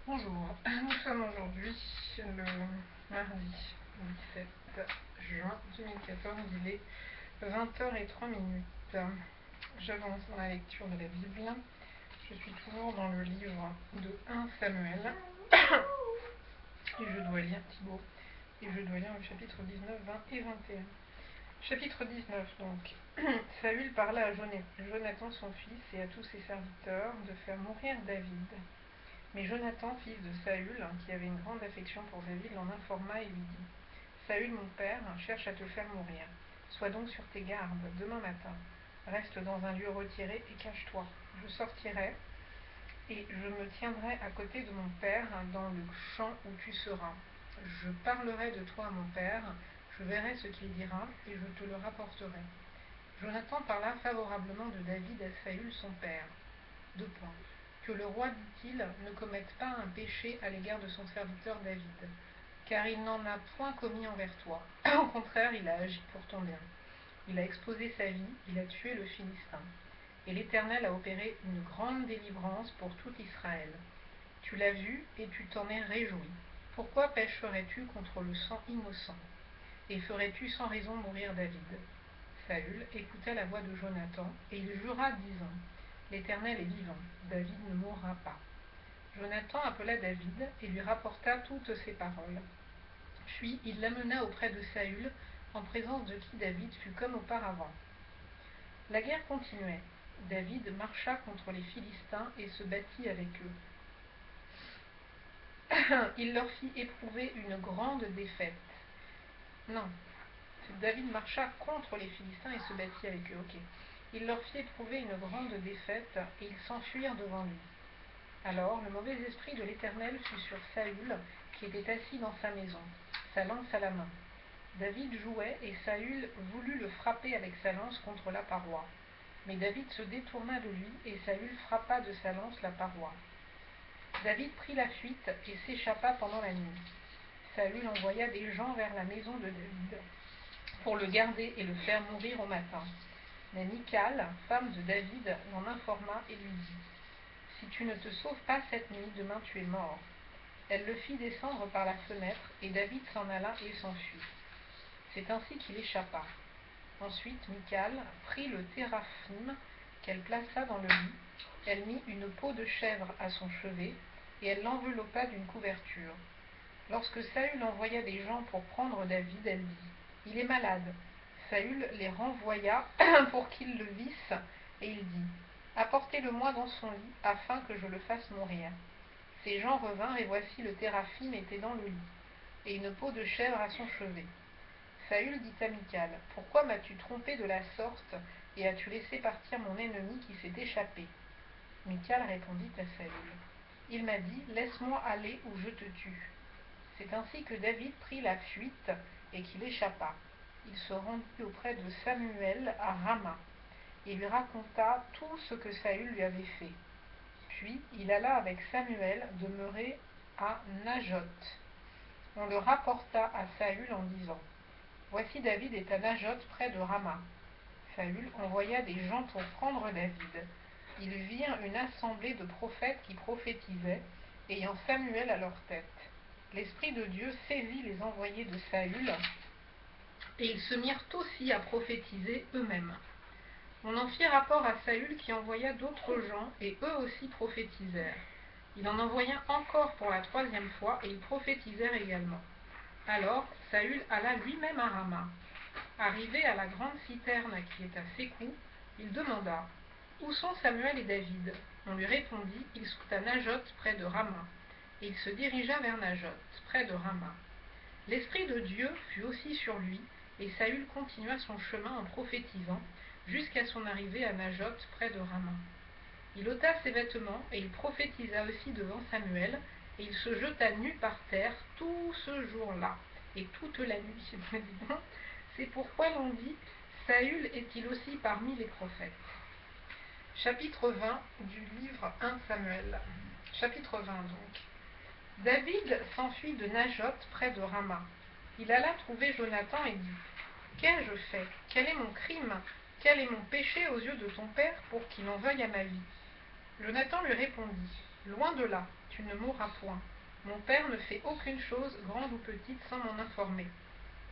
Bonjour, nous sommes aujourd'hui le mardi 17 juin 2014, il est 20h03. J'avance dans la lecture de la Bible. Je suis toujours dans le livre de 1 Samuel et je dois lire Thibaut et je dois lire le chapitre 19, 20 et 21. Chapitre 19 donc. Saül parla à Jonathan son fils et à tous ses serviteurs de faire mourir David. Mais Jonathan, fils de Saül, qui avait une grande affection pour David, l'en informa et lui dit : Saül, mon père, cherche à te faire mourir. Sois donc sur tes gardes, demain matin. Reste dans un lieu retiré et cache-toi. Je sortirai et je me tiendrai à côté de mon père dans le champ où tu seras. Je parlerai de toi à mon père, je verrai ce qu'il dira et je te le rapporterai. Jonathan parla favorablement de David à Saül son père. 2 points. Que le roi, dit-il, ne commette pas un péché à l'égard de son serviteur David, car il n'en a point commis envers toi. Au contraire, il a agi pour ton bien. Il a exposé sa vie, il a tué le Philistin. Et l'Éternel a opéré une grande délivrance pour tout Israël. Tu l'as vu et tu t'en es réjoui. Pourquoi pécherais-tu contre le sang innocent? Et ferais-tu sans raison mourir David? Saül écouta la voix de Jonathan, et il jura, disant : L'Éternel est vivant, David ne mourra pas. Jonathan appela David et lui rapporta toutes ces paroles. Puis il l'amena auprès de Saül, en présence de qui David fut comme auparavant. La guerre continuait. David marcha contre les Philistins et se battit avec eux. Il leur fit éprouver une grande défaite. Non, David marcha contre les Philistins et se battit avec eux. Ok. Il leur fit éprouver une grande défaite et ils s'enfuirent devant lui. Alors le mauvais esprit de l'Éternel fut sur Saül, qui était assis dans sa maison, sa lance à la main. David jouait et Saül voulut le frapper avec sa lance contre la paroi. Mais David se détourna de lui et Saül frappa de sa lance la paroi. David prit la fuite et s'échappa pendant la nuit. Saül envoya des gens vers la maison de David pour le garder et le faire mourir au matin. Mais Michal, femme de David, l'en informa et lui dit : Si tu ne te sauves pas cette nuit, demain tu es mort. Elle le fit descendre par la fenêtre, et David s'en alla et s'enfuit. C'est ainsi qu'il échappa. Ensuite, Michal prit le téraphim qu'elle plaça dans le lit. Elle mit une peau de chèvre à son chevet, et elle l'enveloppa d'une couverture. Lorsque Saül envoya des gens pour prendre David, elle dit : Il est malade. Saül les renvoya pour qu'ils le vissent, et il dit : Apportez-le-moi dans son lit, afin que je le fasse mourir. Ces gens revinrent, et voici le téraphim était dans le lit, et une peau de chèvre à son chevet. Saül dit à Michal : Pourquoi m'as-tu trompé de la sorte, et as-tu laissé partir mon ennemi qui s'est échappé ? Michal répondit à Saül : Il m'a dit : Laisse-moi aller ou je te tue. C'est ainsi que David prit la fuite et qu'il échappa. Il se rendit auprès de Samuel à Rama et lui raconta tout ce que Saül lui avait fait. Puis il alla avec Samuel demeurer à Najoth. On le rapporta à Saül en disant : Voici David est à Najoth près de Rama. Saül envoya des gens pour prendre David. Ils virent une assemblée de prophètes qui prophétisaient, ayant Samuel à leur tête. L'Esprit de Dieu saisit les envoyés de Saül, et ils se mirent aussi à prophétiser eux-mêmes. On en fit rapport à Saül qui envoya d'autres gens, et eux aussi prophétisèrent. Il en envoya encore pour la 3e fois, et ils prophétisèrent également. Alors Saül alla lui-même à Rama. Arrivé à la grande citerne qui est à Sécou, il demanda : Où sont Samuel et David ? On lui répondit : Ils sont à Najoth près de Rama. Et il se dirigea vers Najoth, près de Rama. L'Esprit de Dieu fut aussi sur lui, et Saül continua son chemin en prophétisant, jusqu'à son arrivée à Najoth, près de Rama. Il ôta ses vêtements, et il prophétisa aussi devant Samuel, et il se jeta nu par terre tout ce jour-là, et toute la nuit. C'est pourquoi l'on dit : Saül est-il aussi parmi les prophètes ? Chapitre 20 du livre 1 Samuel. Chapitre 20 donc. David s'enfuit de Najoth près de Rama. Il alla trouver Jonathan et dit : Qu'ai-je fait ? Quel est mon crime ? Quel est mon péché aux yeux de ton père pour qu'il en veuille à ma vie ? Jonathan lui répondit : Loin de là, tu ne mourras point. Mon père ne fait aucune chose, grande ou petite, sans m'en informer.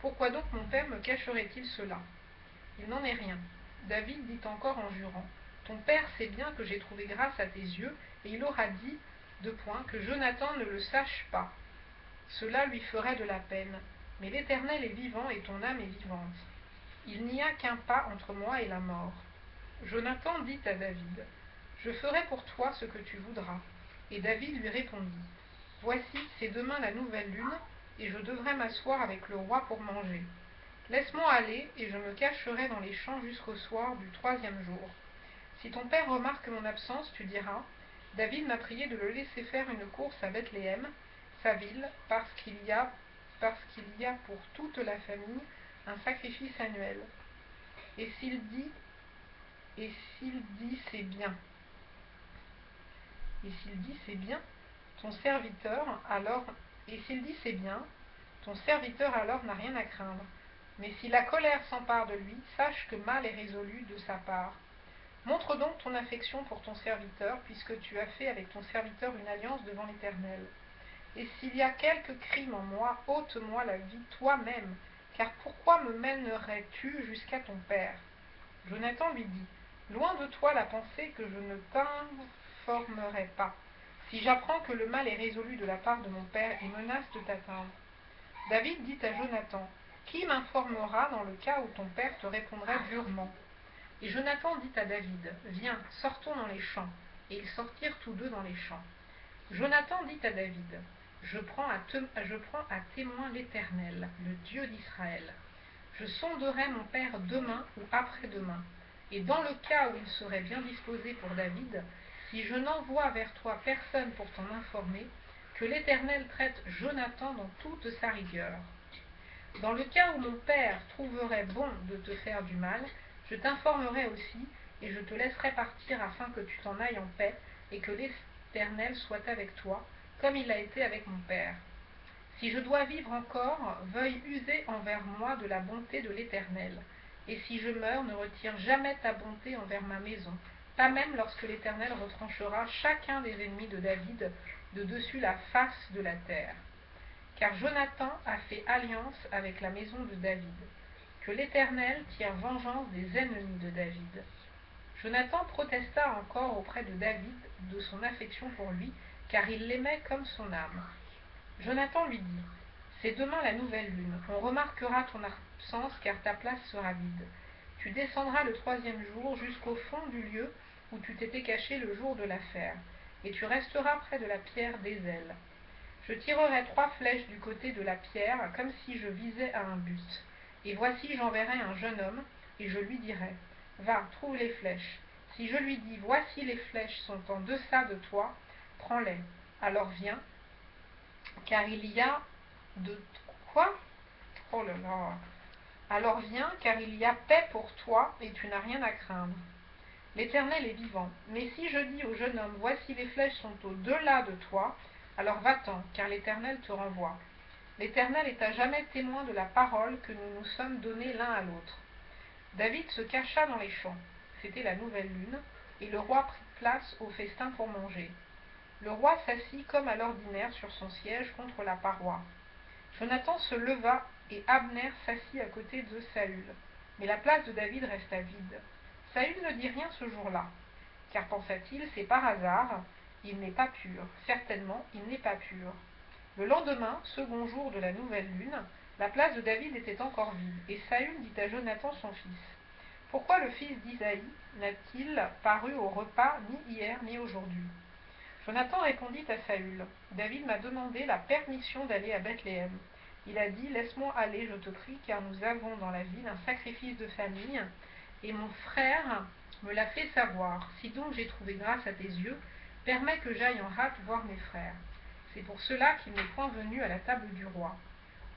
Pourquoi donc mon père me cacherait-il cela? Il n'en est rien. David dit encore en jurant, ton père sait bien que j'ai trouvé grâce à tes yeux, et il aura dit, que Jonathan ne le sache pas. Cela lui ferait de la peine. Mais l'Éternel est vivant et ton âme est vivante. Il n'y a qu'un pas entre moi et la mort. Jonathan dit à David, je ferai pour toi ce que tu voudras. Et David lui répondit, voici, c'est demain la nouvelle lune, et je devrais m'asseoir avec le roi pour manger. Laisse-moi aller, et je me cacherai dans les champs jusqu'au soir du 3e jour. Si ton père remarque mon absence, tu diras, David m'a prié de le laisser faire une course à Bethléem, sa ville, parce qu'il y a pour toute la famille un sacrifice annuel. Et s'il dit c'est bien, ton serviteur alors, ton serviteur alors n'a rien à craindre. Mais si la colère s'empare de lui, sache que mal est résolu de sa part. Montre donc ton affection pour ton serviteur, puisque tu as fait avec ton serviteur une alliance devant l'Éternel. Et s'il y a quelque crime en moi, ôte-moi la vie toi-même, car pourquoi me mènerais-tu jusqu'à ton père? Jonathan lui dit, loin de toi la pensée que je ne t'informerai pas, si j'apprends que le mal est résolu de la part de mon père et menace de t'atteindre. David dit à Jonathan, qui m'informera dans le cas où ton père te répondrait durement? Et Jonathan dit à David, viens, sortons dans les champs. Et ils sortirent tous deux dans les champs. Jonathan dit à David, je prends à témoin l'Éternel, le Dieu d'Israël. Je sonderai mon père demain ou après-demain. Et dans le cas où il serait bien disposé pour David, si je n'envoie vers toi personne pour t'en informer, que l'Éternel traite Jonathan dans toute sa rigueur. Dans le cas où mon père trouverait bon de te faire du mal, je t'informerai aussi, et je te laisserai partir afin que tu t'en ailles en paix, et que l'Éternel soit avec toi, comme il a été avec mon père. Si je dois vivre encore, veuille user envers moi de la bonté de l'Éternel. Et si je meurs, ne retire jamais ta bonté envers ma maison, pas même lorsque l'Éternel retranchera chacun des ennemis de David de dessus la face de la terre. Car Jonathan a fait alliance avec la maison de David. Que l'Éternel tire vengeance des ennemis de David. Jonathan protesta encore auprès de David de son affection pour lui, car il l'aimait comme son âme. Jonathan lui dit, c'est demain la nouvelle lune, on remarquera ton absence car ta place sera vide. Tu descendras le 3e jour jusqu'au fond du lieu où tu t'étais caché le jour de l'affaire, et tu resteras près de la pierre d'Ézel. Je tirerai 3 flèches du côté de la pierre, comme si je visais à un but. Et voici j'enverrai un jeune homme, et je lui dirai, va, trouve les flèches. Si je lui dis, voici les flèches sont en deçà de toi, prends-les. Alors viens, car il y a de quoi? Oh là là. Alors viens, car il y a paix pour toi, et tu n'as rien à craindre. L'Éternel est vivant. Mais si je dis au jeune homme, voici les flèches sont au-delà de toi, alors va-t'en, car l'Éternel te renvoie. L'Éternel est à jamais témoin de la parole que nous nous sommes donnée l'un à l'autre. David se cacha dans les champs. C'était la nouvelle lune, et le roi prit place au festin pour manger. Le roi s'assit comme à l'ordinaire sur son siège contre la paroi. Jonathan se leva et Abner s'assit à côté de Saül. Mais la place de David resta vide. Saül ne dit rien ce jour-là, car pensa-t-il, c'est par hasard, il n'est pas pur. Certainement, il n'est pas pur. Le lendemain, 2e jour de la nouvelle lune, la place de David était encore vide, et Saül dit à Jonathan son fils, « Pourquoi le fils d'Isaïe n'a-t-il paru au repas ni hier ni aujourd'hui » Jonathan répondit à Saül, « David m'a demandé la permission d'aller à Bethléem. Il a dit, laisse-moi aller, je te prie, car nous avons dans la ville un sacrifice de famille, et mon frère me l'a fait savoir. Si donc j'ai trouvé grâce à tes yeux, permets que j'aille en hâte voir mes frères. C'est pour cela qu'il n'est point venu à la table du roi. »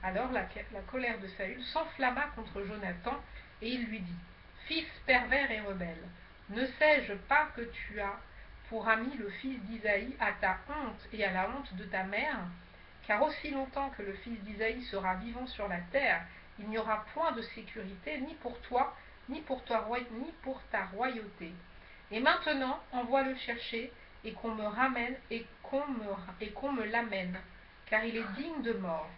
Alors la colère de Saül s'enflamma contre Jonathan, et il lui dit, « Fils pervers et rebelle, ne sais-je pas que tu as pour ami le fils d'Isaïe à ta honte et à la honte de ta mère? Car aussi longtemps que le fils d'Isaïe sera vivant sur la terre, il n'y aura point de sécurité ni pour toi, ni pour ta royauté. Et maintenant, envoie-le chercher, et qu'on me ramène et qu'on me l'amène, car il est digne de mort.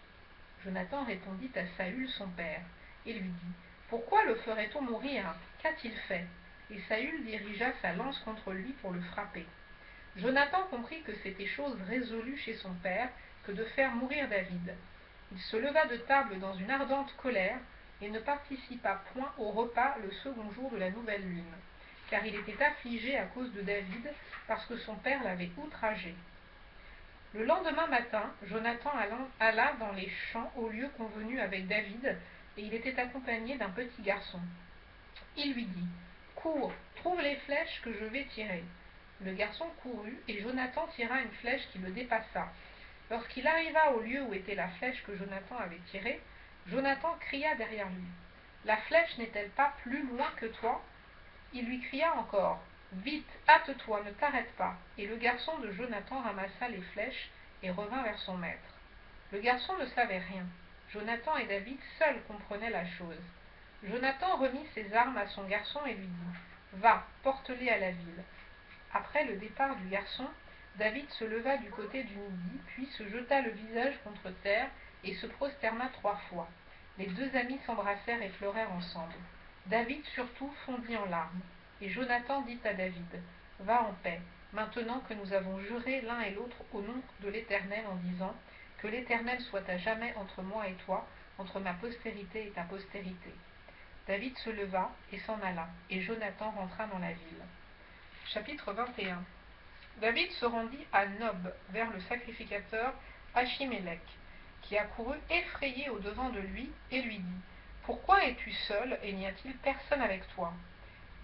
Jonathan répondit à Saül son père, et lui dit, pourquoi le ferait-on mourir? Qu'a-t-il fait? Et Saül dirigea sa lance contre lui pour le frapper. Jonathan comprit que c'était chose résolue chez son père que de faire mourir David. Il se leva de table dans une ardente colère et ne participa point au repas le second jour de la nouvelle lune, car il était affligé à cause de David, parce que son père l'avait outragé. Le lendemain matin, Jonathan alla dans les champs au lieu convenu avec David, et il était accompagné d'un petit garçon. Il lui dit, « Cours, trouve les flèches que je vais tirer. » Le garçon courut, et Jonathan tira une flèche qui le dépassa. Lorsqu'il arriva au lieu où était la flèche que Jonathan avait tirée, Jonathan cria derrière lui, « La flèche n'est-elle pas plus loin que toi ?» Il lui cria encore, « Vite, hâte-toi, ne t'arrête pas. » Et le garçon de Jonathan ramassa les flèches et revint vers son maître. Le garçon ne savait rien. Jonathan et David seuls comprenaient la chose. Jonathan remit ses armes à son garçon et lui dit, « Va, porte-les à la ville. » Après le départ du garçon, David se leva du côté du midi, puis se jeta le visage contre terre et se prosterna 3 fois. Les 2 amis s'embrassèrent et pleurèrent ensemble. David surtout fondit en larmes. Et Jonathan dit à David, « Va en paix, maintenant que nous avons juré l'un et l'autre au nom de l'Éternel en disant, que l'Éternel soit à jamais entre moi et toi, entre ma postérité et ta postérité. » David se leva et s'en alla, et Jonathan rentra dans la ville. Chapitre 21. David se rendit à Nob, vers le sacrificateur Achimélec, qui accourut effrayé au-devant de lui, et lui dit, « Pourquoi es-tu seul, et n'y a-t-il personne avec toi ?»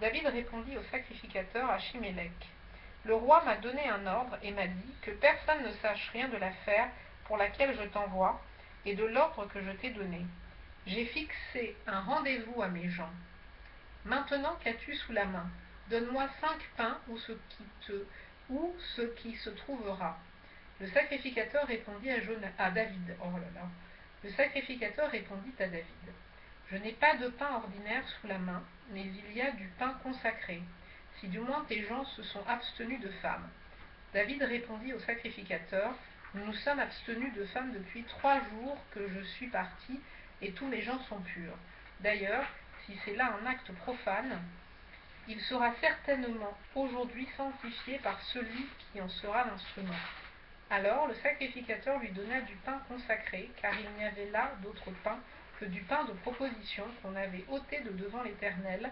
David répondit au sacrificateur Achimélec, « Le roi m'a donné un ordre et m'a dit que personne ne sache rien de l'affaire pour laquelle je t'envoie et de l'ordre que je t'ai donné. J'ai fixé un rendez-vous à mes gens. Maintenant qu'as-tu sous la main? Donne-moi 5 pains ou ce qui se trouvera. » Le sacrificateur répondit à David. Oh là là. Le sacrificateur répondit à David, « Je n'ai pas de pain ordinaire sous la main, mais il y a du pain consacré, si du moins tes gens se sont abstenus de femmes. » David répondit au sacrificateur, « Nous nous sommes abstenus de femmes depuis 3 jours que je suis parti, et tous mes gens sont purs. D'ailleurs, si c'est là un acte profane, il sera certainement aujourd'hui sanctifié par celui qui en sera l'instrument. » Alors le sacrificateur lui donna du pain consacré, car il n'y avait là d'autre pain que du pain de proposition qu'on avait ôté de devant l'Éternel,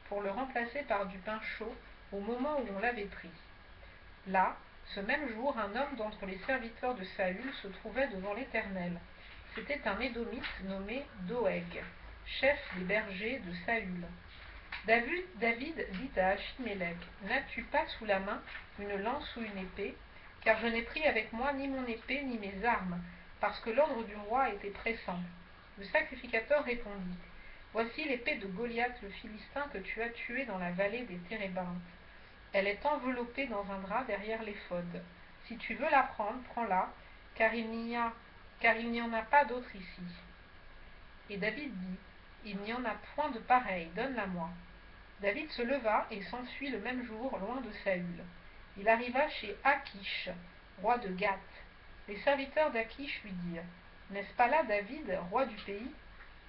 pour le remplacer par du pain chaud au moment où on l'avait pris. Là, ce même jour, un homme d'entre les serviteurs de Saül se trouvait devant l'Éternel. C'était un Édomite nommé Doeg, chef des bergers de Saül. David dit à Achimélec, « N'as-tu pas sous la main une lance ou une épée? Car je n'ai pris avec moi ni mon épée ni mes armes, parce que l'ordre du roi était pressant. » Le sacrificateur répondit, « Voici l'épée de Goliath le Philistin que tu as tué dans la vallée des Térébintes. Elle est enveloppée dans un drap derrière l'éphod. Si tu veux la prendre, prends-la, car il n'y en a pas d'autre ici. » Et David dit, « Il n'y en a point de pareil, donne-la-moi. » David se leva et s'enfuit le même jour loin de Saül. Il arriva chez Achish, roi de Gath. Les serviteurs d'Achish lui dirent, « N'est-ce pas là David, roi du pays?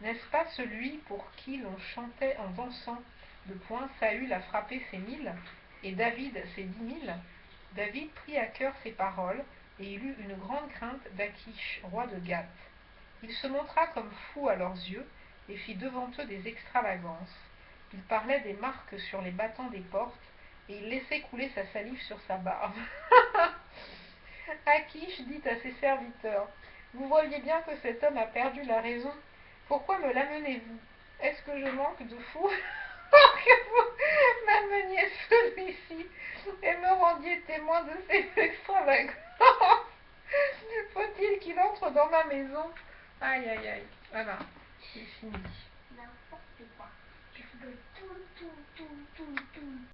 N'est-ce pas celui pour qui l'on chantait en dansant de point, Saül a frappé ses 1000 et David ses 10 000 ?» David prit à cœur ces paroles, et il eut une grande crainte d'Achish, roi de Gath. Il se montra comme fou à leurs yeux, et fit devant eux des extravagances. Il parlait des marques sur les battants des portes, et il laissait couler sa salive sur sa barbe. Achish dit à ses serviteurs, « Vous voyez bien que cet homme a perdu la raison. Pourquoi me l'amenez-vous? Est-ce que je manque de fou pour que vous m'ameniez celui-ci et me rendiez témoin de ces extravagances? Faut-il qu'il entre dans ma maison? » Aïe, aïe, aïe. Voilà, c'est fini. N'importe quoi. Tu fais tout.